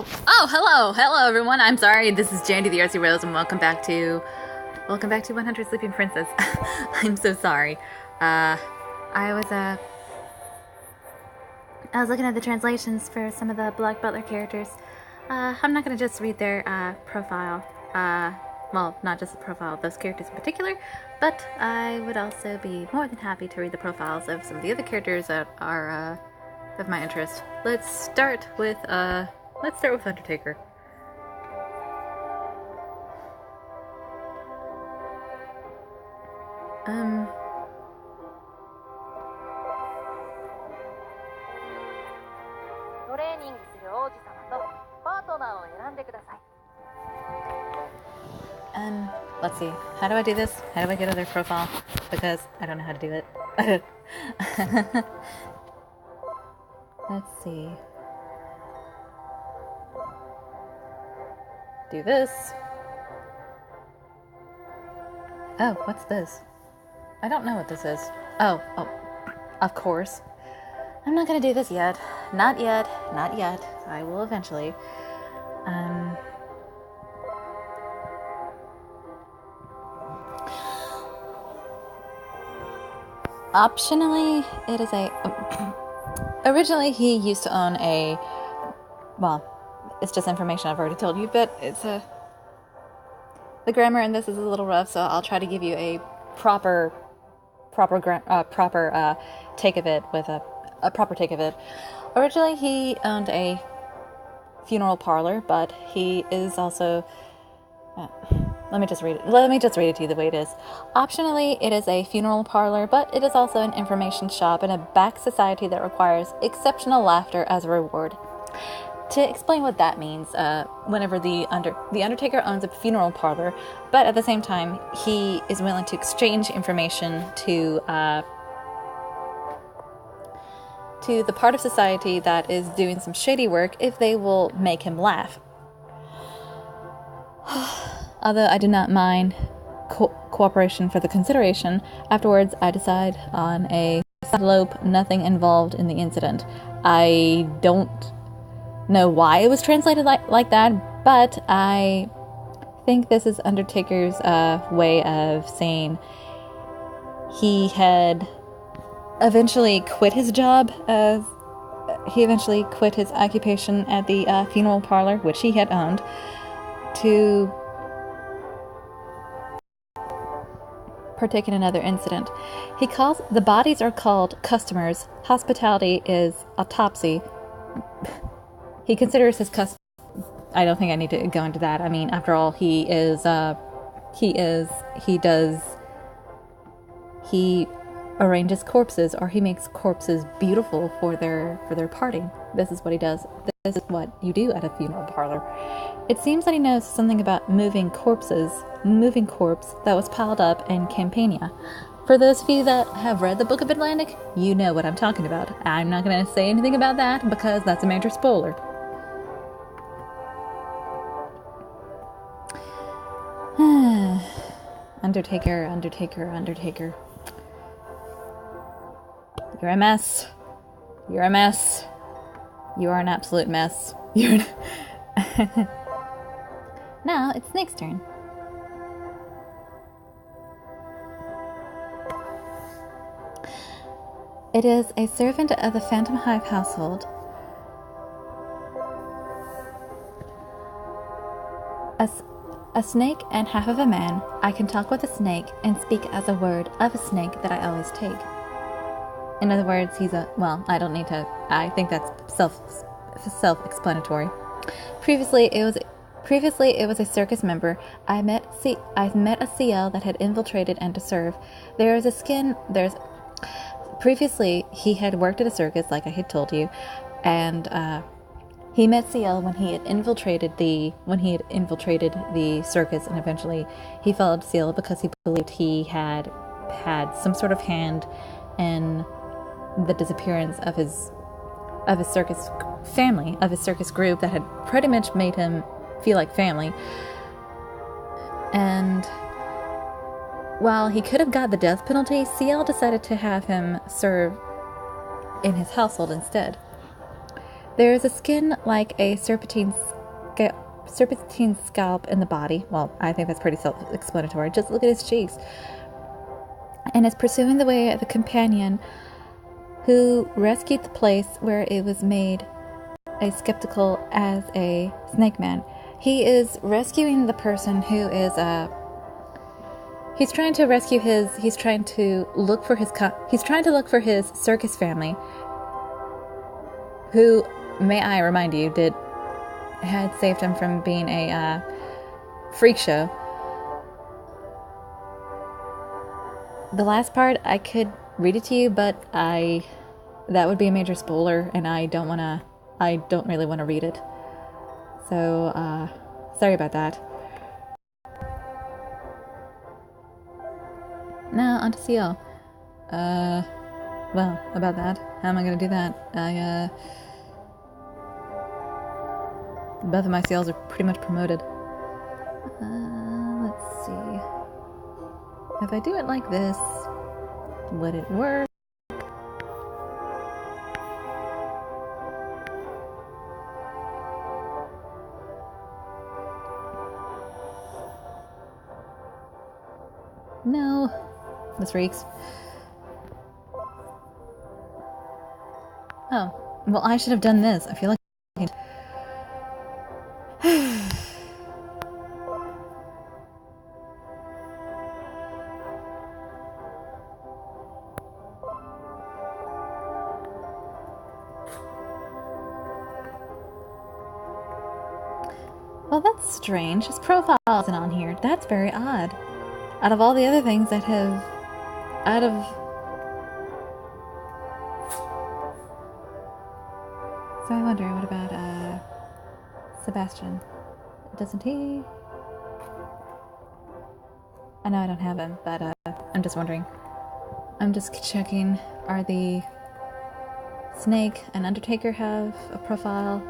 Hello everyone. I'm sorry. This is Jandy the RC Rose, and welcome back to 100 Sleeping Princess. I'm so sorry. I was looking at the translations for some of the Black Butler characters. I'm not gonna just read their profile. Well, not just the profile of those characters in particular, but I would also be more than happy to read the profiles of some of the other characters that are of my interest. Let's start with Undertaker. Let's see. How do I do this? How do I get to their profile? Because I don't know how to do it. Let's see. Do this. Oh, what's this? I don't know what this is. Oh, of course. I'm not gonna do this yet. Not yet. I will eventually. Optionally, it is a... Originally, he used to own a... Well, it's just information I've already told you, but it's a... The grammar in this is a little rough, so I'll try to give you a proper take of it with a proper take of it. Originally, he owned a funeral parlor, but he is also... Let me just read it to you the way it is. Optionally, it is a funeral parlor, but it is also an information shop and a back society that requires exceptional laughter as a reward. To explain what that means, whenever the Undertaker owns a funeral parlor, but at the same time, he is willing to exchange information to the part of society that is doing some shady work if they will make him laugh. Although I do not mind cooperation for the consideration, afterwards I decide on a slope, nothing involved in the incident. I don't know why it was translated like that, but I think this is Undertaker's way of saying he had eventually quit his job. He eventually quit his occupation at the funeral parlor, which he had owned, to partake in another incident. The bodies are called customers. Hospitality is autopsy. He considers his I don't think I need to go into that. I mean, after all, he arranges corpses, or he makes corpses beautiful for their parting. This is what he does. This is what you do at a funeral parlor. It seems that he knows something about moving corpse that was piled up in Campania. For those of you that have read the Book of Atlantic, you know what I'm talking about. I'm not going to say anything about that because that's a major spoiler. Undertaker. You're a mess. You are an absolute mess. Now it's Snake's turn. It is a servant of the Phantom Hive household. A snake and half of a man. I can talk with a snake and speak as a word of a snake that I always take. In other words, I don't need to... I think that's self-explanatory. Previously, it was a circus member. I met a CL that had infiltrated and to serve. Previously, he had worked at a circus, like I had told you, and he met CL when he had infiltrated the circus, and eventually he followed CL because he believed he had some sort of hand in the disappearance of his circus family, of his circus group that had pretty much made him feel like family. And while he could have got the death penalty, CL decided to have him serve in his household instead. There is a skin like a serpentine scalp in the body. Well, I think that's pretty self-explanatory. Just look at his cheeks. And is pursuing the way of a companion who rescued the place where it was made a skeptical as a snake man. He is rescuing the person who is he's trying to look for his circus family, who, may I remind you, had saved him from being a freak show. The last part, I could read it to you, but that would be a major spoiler, and I don't really want to read it. So, sorry about that. Now, on to CO. Well, about that. How am I going to do that? Both of my CLs are pretty much promoted. Let's see. If I do it like this, would it work? No. This reeks. Oh. Well, I should have done this. I feel like... Well, that's strange. His profile isn't on here. That's very odd. Out of all the other things that have... So I wonder, what about, Sebastian? Doesn't he... I know I don't have him, but, I'm just wondering. I'm just checking. Are the Snake and Undertaker have a profile?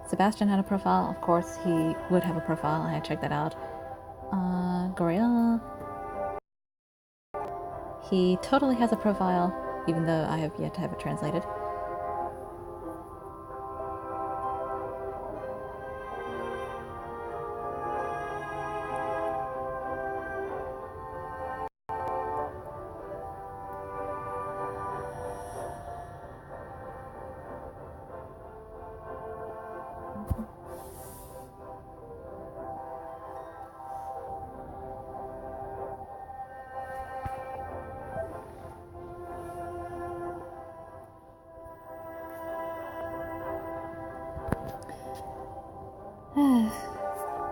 Sebastian had a profile. Of course, he would have a profile. I checked that out. Goriel. He totally has a profile, even though I have yet to have it translated.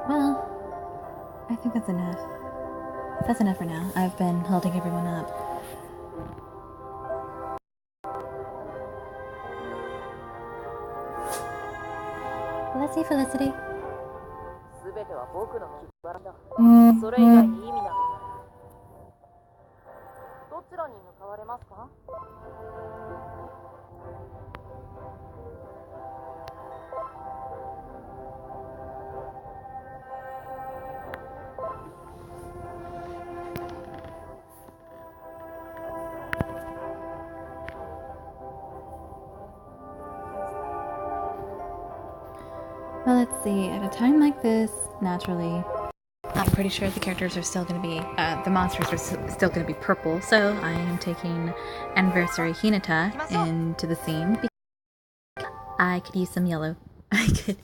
Well, I think that's enough. That's enough for now. I've been holding everyone up. Let's see, Felicity. Well, let's see. At a time like this, naturally, I'm pretty sure the characters are still going to be, the monsters are still going to be purple, so I am taking Anniversary Hinata into the scene because I could use some yellow. I could.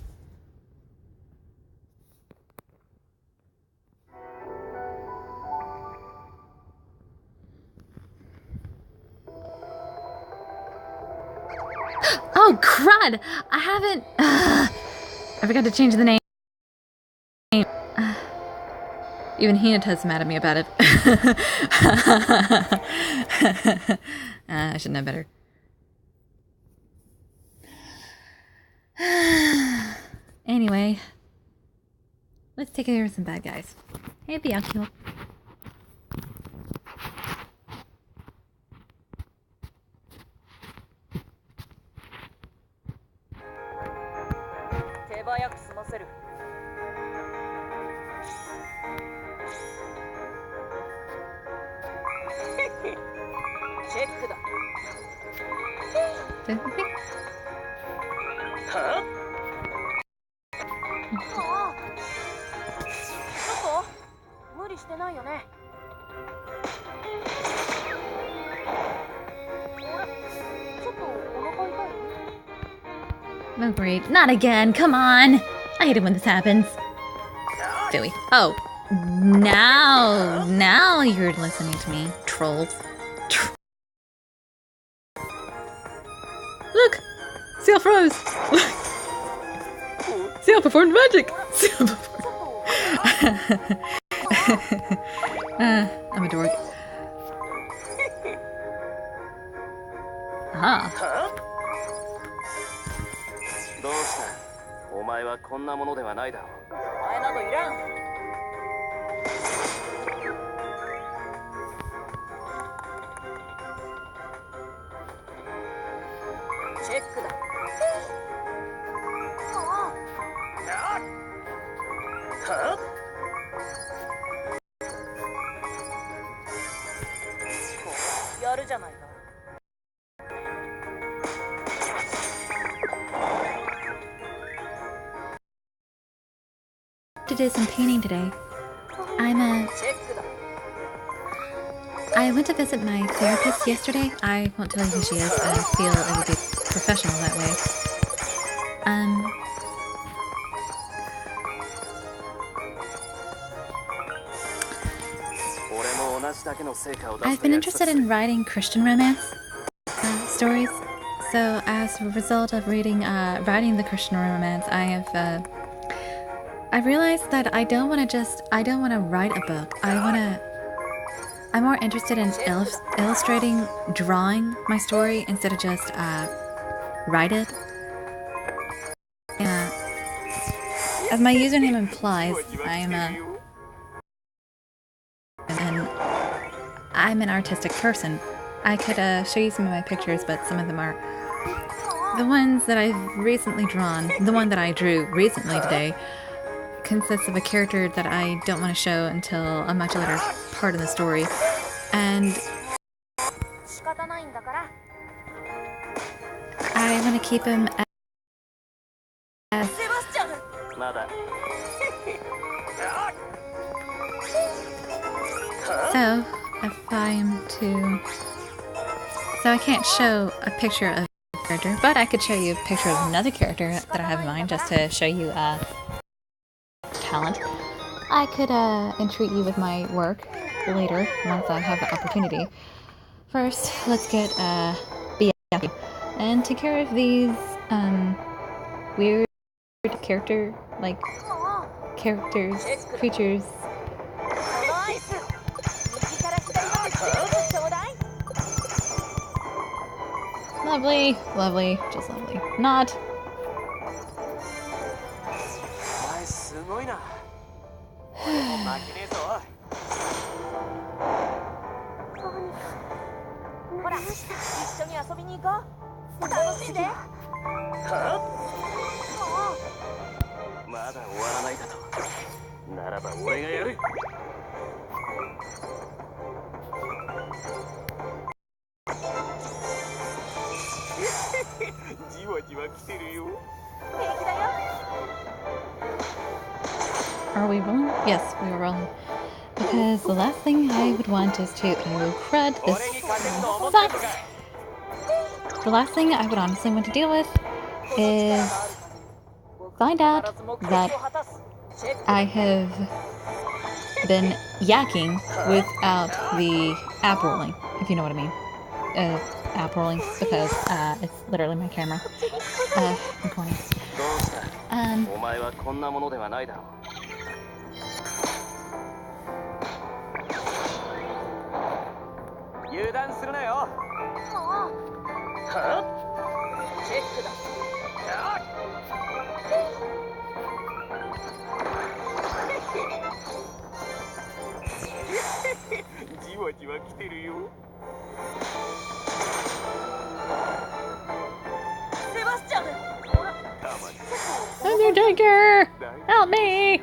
Oh, crud! I haven't... I forgot to change the name. Even Hinata's mad at me about it. I should know better. Anyway, let's take care of some bad guys. Hey, Byakuyo. Oh great, not again, come on! I hate it when this happens. Philly. Oh, now you're listening to me, trolls. Look! Seal froze! Seal performed magic! Seal performed... I'm a dork. Aha. どうした？お前はこんなものではないだろう。お前などいらん。チェックだ。はっ？やるじゃないか。 To do some painting today. I went to visit my therapist yesterday. I won't tell you who she is. I feel it would be professional that way. I've been interested in writing Christian romance stories. So as a result of writing the Christian romance, I realized that I don't want to write a book. I'm more interested in illustrating, drawing my story instead of just write it. As my username implies, I'm an artistic person. I could show you some of my pictures, but some of them are the ones that I've recently drawn. The one that I drew recently today consists of a character that I don't want to show until a much later part of the story, and I want to keep him as so I can't show a picture of a character, but I could show you a picture of another character that I have in mind just to show you talent. I could entreat you with my work later once I have the opportunity. First, let's get Byakuyo and take care of these weird creatures. Lovely, just lovely. Not. すごいな。負けねえぞ。ほら、一緒に遊びに行こう。楽しんで。はあ？まだ終わらないだと。ならば俺がやる。じわじわ来てるよ。平気だよ。 Are we rolling? Yes, we are rolling. Because the last thing I would want is to... Oh, crud, this sucks! The last thing I would honestly want to deal with is find out that I have been yakking without the app rolling, if you know what I mean. App rolling, because it's literally my camera. I'm corny. お前はこんなものではないだろう。 油断するなよ。はあ？チェックだ。じわじわ来てるよ。セバスチャン。Undertaker, help me!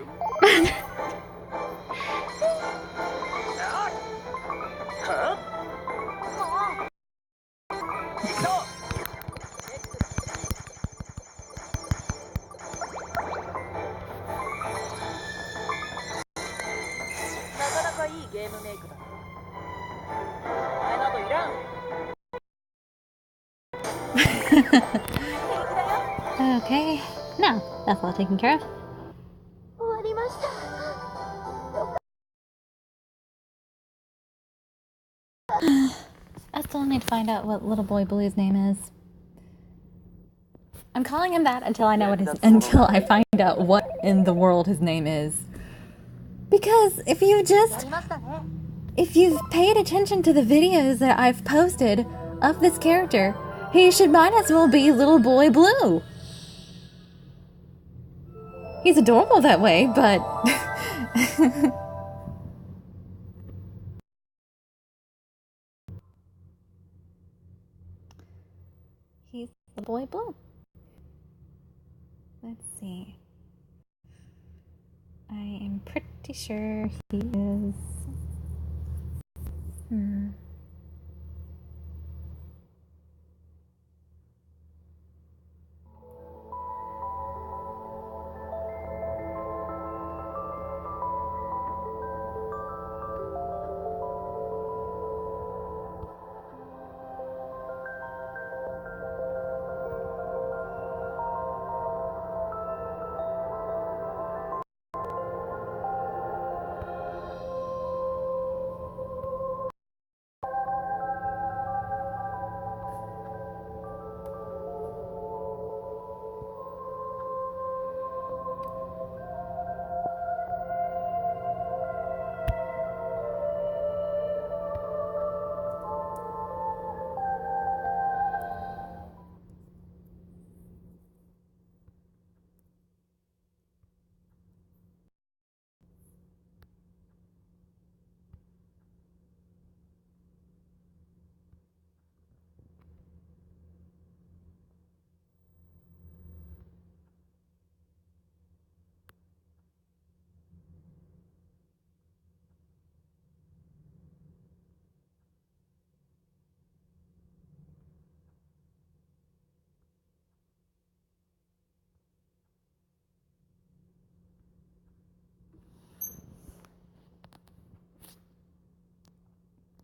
Okay, now that's all taken care of. I still need to find out what little boy Blue's name is. I'm calling him that until I know until I find out what in the world his name is. Because if you've paid attention to the videos that I've posted of this character, he might as well be little boy Blue. He's adorable that way, but he's the boy Blue. Let's see. I am pretty sure he is.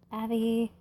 Abby.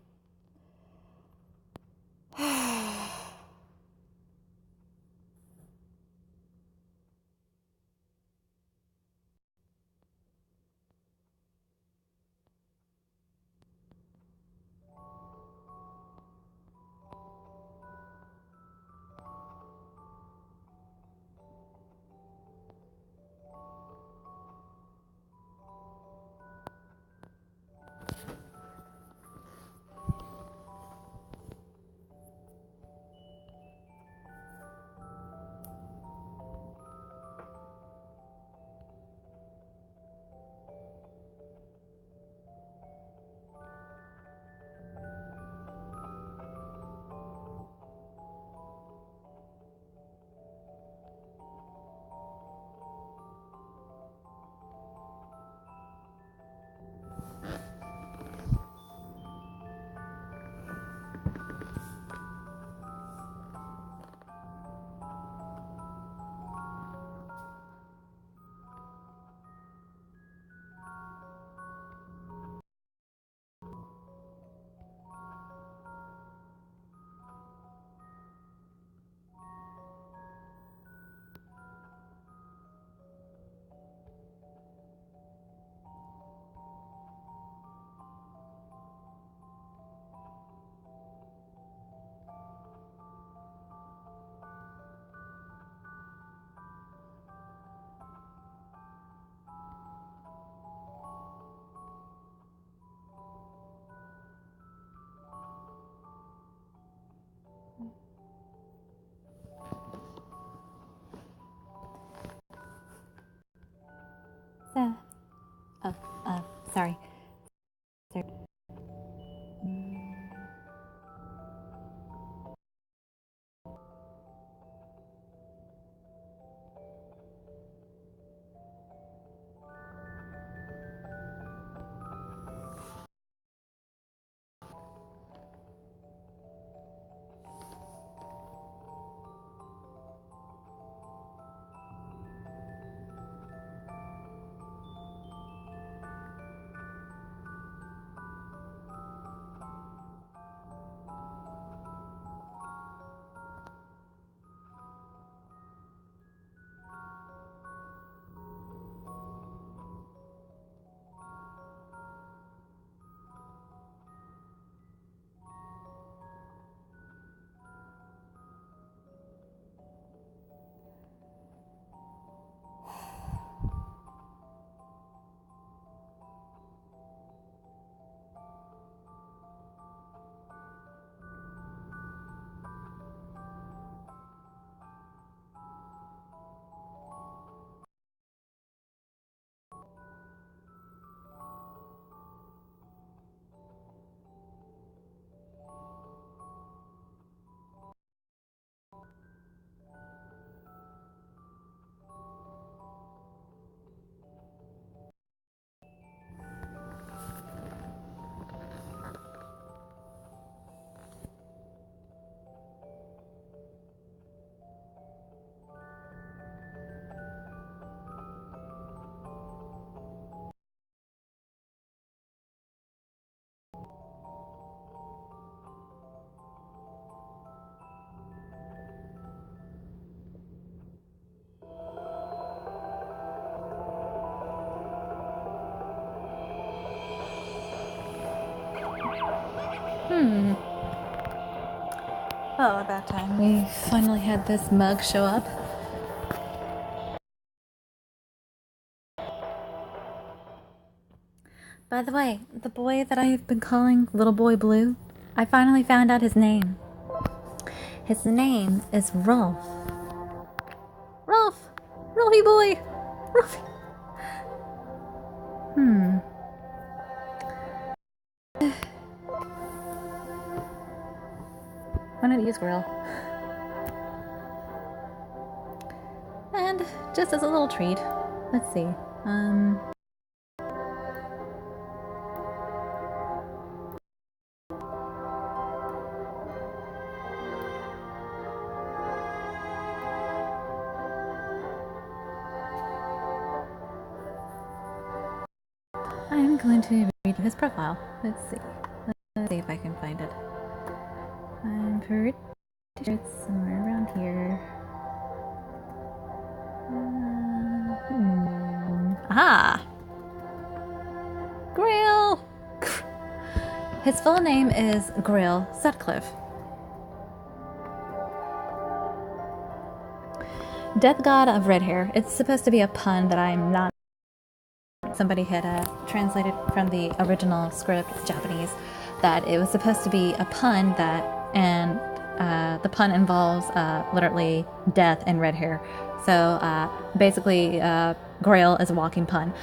So, sorry. Well, about time we finally had this mug show up. By the way, the boy that I've been calling Little Boy Blue, I finally found out his name. His name is Rolf. Rolf! Rolfie boy! Rolfie! Why not use Grill? And just as a little treat, let's see. I'm going to read his profile. Let's see. Let's see if I can find it. I'm pretty sure it's somewhere around here. Aha! Grail! His full name is Grail Sutcliffe. Death God of Red Hair. It's supposed to be a pun that I'm not. Somebody had translated from the original script, it's Japanese, that it was supposed to be a pun that, and the pun involves literally death and red hair. So basically, Grail is a walking pun.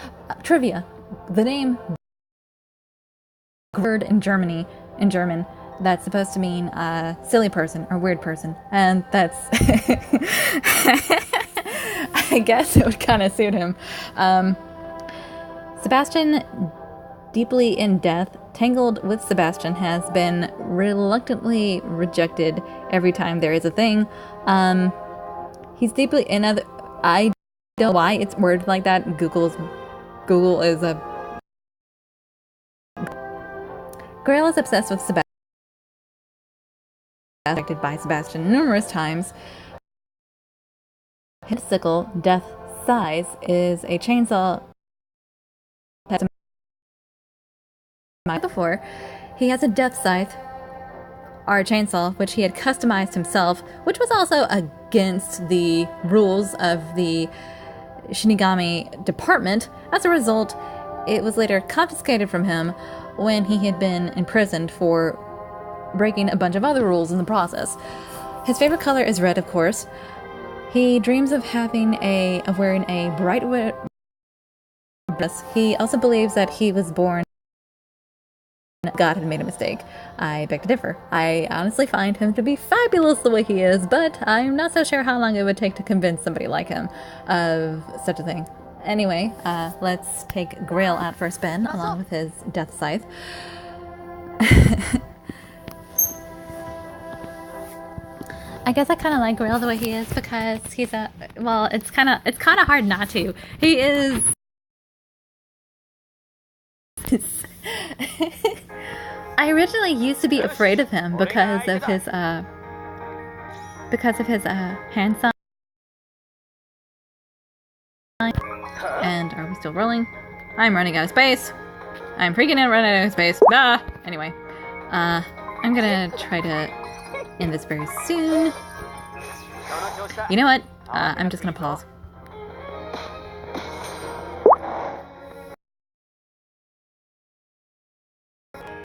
Trivia: the name word in German that's supposed to mean silly person or weird person, and that's I guess it would kind of suit him. Sebastian, deeply in death, Tangled with Sebastian has been reluctantly rejected every time there is a thing. He's deeply in other. I don't know why it's worded like that. Google is a. Grail is obsessed with Sebastian. Rejected by Sebastian numerous times. His sickle, Death Size, is a chainsaw. Before, he has a death scythe, or chainsaw, which he had customized himself, which was also against the rules of the Shinigami department. As a result, it was later confiscated from him when he had been imprisoned for breaking a bunch of other rules in the process. His favorite color is red, of course. He dreams of wearing a bright red dress. He also believes that he was born God had made a mistake. I beg to differ. I honestly find him to be fabulous the way he is, but I'm not so sure how long it would take to convince somebody like him of such a thing. Anyway, let's take Grail out for a spin along with his death scythe. I guess I kind of like Grail the way he is because he's it's kind of hard not to. He is. I originally used to be afraid of him because of his hand sign. And are we still rolling? I'm running out of space. I'm freaking out, running out of space. Anyway, I'm gonna try to end this very soon. You know what? I'm just gonna pause.